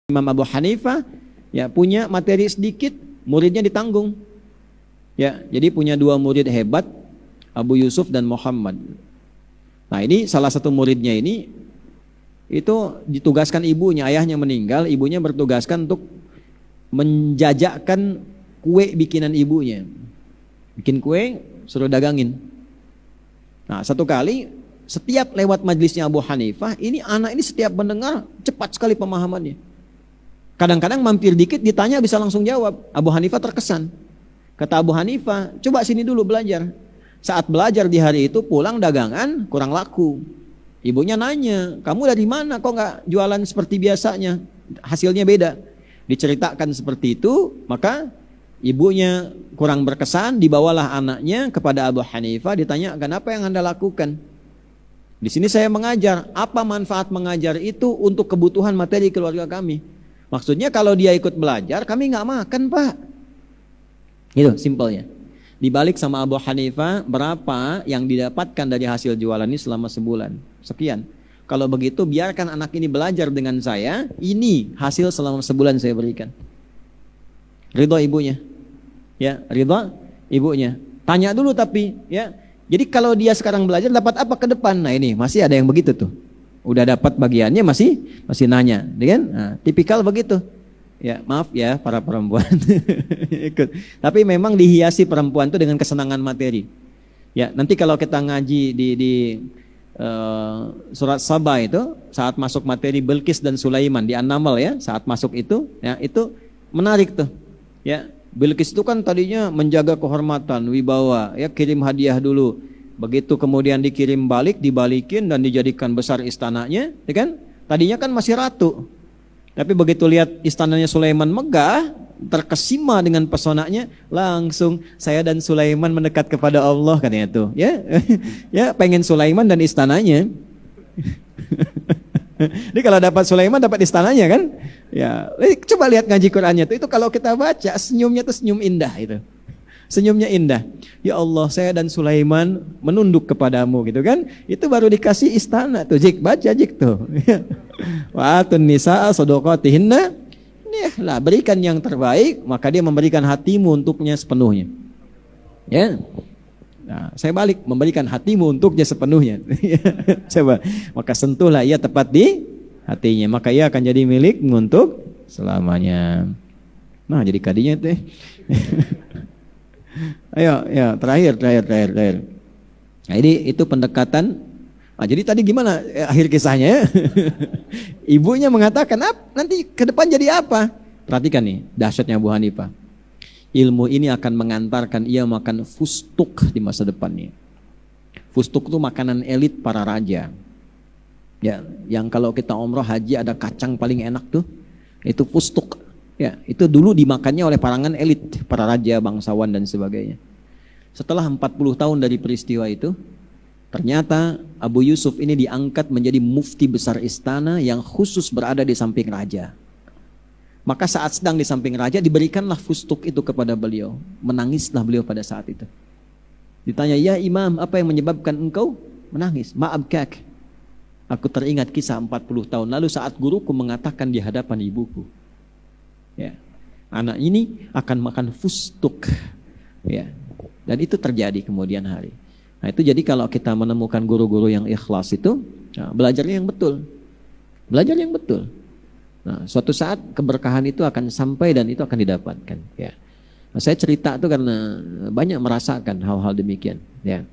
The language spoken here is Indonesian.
Imam Abu Hanifah ya punya materi sedikit, muridnya ditanggung. Ya, jadi punya dua murid hebat, Abu Yusuf dan Muhammad. Nah, ini salah satu muridnya ini itu ditugaskan ibunya, ayahnya meninggal, ibunya bertugaskan untuk menjajakan kue bikinan ibunya. Bikin kue, suruh dagangin. Nah, satu kali setiap lewat majelisnya Abu Hanifah, ini anak ini setiap mendengar cepat sekali pemahamannya. Kadang-kadang mampir dikit ditanya bisa langsung jawab. Abu Hanifah terkesan. Kata Abu Hanifah, coba sini dulu belajar. Saat belajar di hari itu pulang dagangan kurang laku. Ibunya nanya, kamu dari mana kok nggak jualan seperti biasanya? Hasilnya beda. Diceritakan seperti itu, maka ibunya kurang berkesan, dibawalah anaknya kepada Abu Hanifah, ditanya, kenapa yang Anda lakukan? Di sini saya mengajar, apa manfaat mengajar itu untuk kebutuhan materi keluarga kami? Maksudnya kalau dia ikut belajar, kami nggak makan, Pak. Gitu, simpelnya. Dibalik sama Abu Hanifah, berapa yang didapatkan dari hasil jualan ini selama sebulan? Sekian. Kalau begitu, biarkan anak ini belajar dengan saya, ini hasil selama sebulan saya berikan. Ridho ibunya. Ya, ridho ibunya. Tanya dulu tapi, ya. Jadi kalau dia sekarang belajar, dapat apa ke depan? Nah ini, masih ada yang begitu tuh. Udah dapat bagiannya masih nanya, kan? Nah, tipikal begitu. Ya, maaf ya para perempuan. Ikut. Tapi memang dihiasi perempuan itu dengan kesenangan materi. Ya, nanti kalau kita ngaji di surat Saba itu saat masuk materi Bilqis dan Sulaiman di An-Naml ya, saat masuk itu, ya itu menarik tuh. Ya, Bilqis itu kan tadinya menjaga kehormatan, wibawa, ya kirim hadiah dulu. Begitu kemudian dikirim balik, dibalikin dan dijadikan besar istananya, ya kan? Tadinya kan masih ratu. Tapi begitu lihat istananya Sulaiman megah, terkesima dengan pesonanya, langsung saya dan Sulaiman mendekat kepada Allah katanya tuh, ya. Ya, pengen Sulaiman dan istananya. Jadi kalau dapat Sulaiman dapat istananya kan? Ya, coba lihat ngaji Qur'annya tuh, itu kalau kita baca senyumnya tuh senyum indah itu. Senyumnya indah. Ya Allah, saya dan Sulaiman menunduk kepadamu gitu kan. Itu baru dikasih istana tuh. Jik, baca jik tuh. Wa atun nisaa shadaqatihinna. Lah, berikan yang terbaik, maka dia memberikan hatimu untuknya sepenuhnya. Ya. Nah, saya balik memberikan hatimu untuknya sepenuhnya. Coba, maka sentuhlah ia tepat di hatinya, maka ia akan jadi milikmu untuk selamanya. Nah, jadi kadinya teh. Ayo, ya terakhir. Nah, ini itu pendekatan. Nah, jadi tadi gimana akhir kisahnya? Ibunya mengatakan, nanti ke depan jadi apa? Perhatikan nih, dahsyatnya Abu Hanifah. Ilmu ini akan mengantarkan ia makan fustuk di masa depannya. Fustuk itu makanan elit para raja. Ya, yang kalau kita umroh haji ada kacang paling enak tuh, itu fustuk. Ya, itu dulu dimakannya oleh parangan elit, para raja, bangsawan dan sebagainya. Setelah 40 tahun dari peristiwa itu, ternyata Abu Yusuf ini diangkat menjadi mufti besar istana yang khusus berada di samping raja. Maka saat sedang di samping raja diberikanlah fustuk itu kepada beliau. Menangislah beliau pada saat itu. Ditanya, ya imam, apa yang menyebabkan engkau menangis? Ma'abkak. Aku teringat kisah 40 tahun lalu saat guruku mengatakan di hadapan ibuku. Ya, anak ini akan makan fustuk, ya, dan itu terjadi kemudian hari. Nah itu jadi kalau kita menemukan guru-guru yang ikhlas itu, nah, belajarnya yang betul, Nah, suatu saat keberkahan itu akan sampai dan itu akan didapatkan. Ya, nah, saya cerita itu karena banyak merasakan hal-hal demikian. Ya.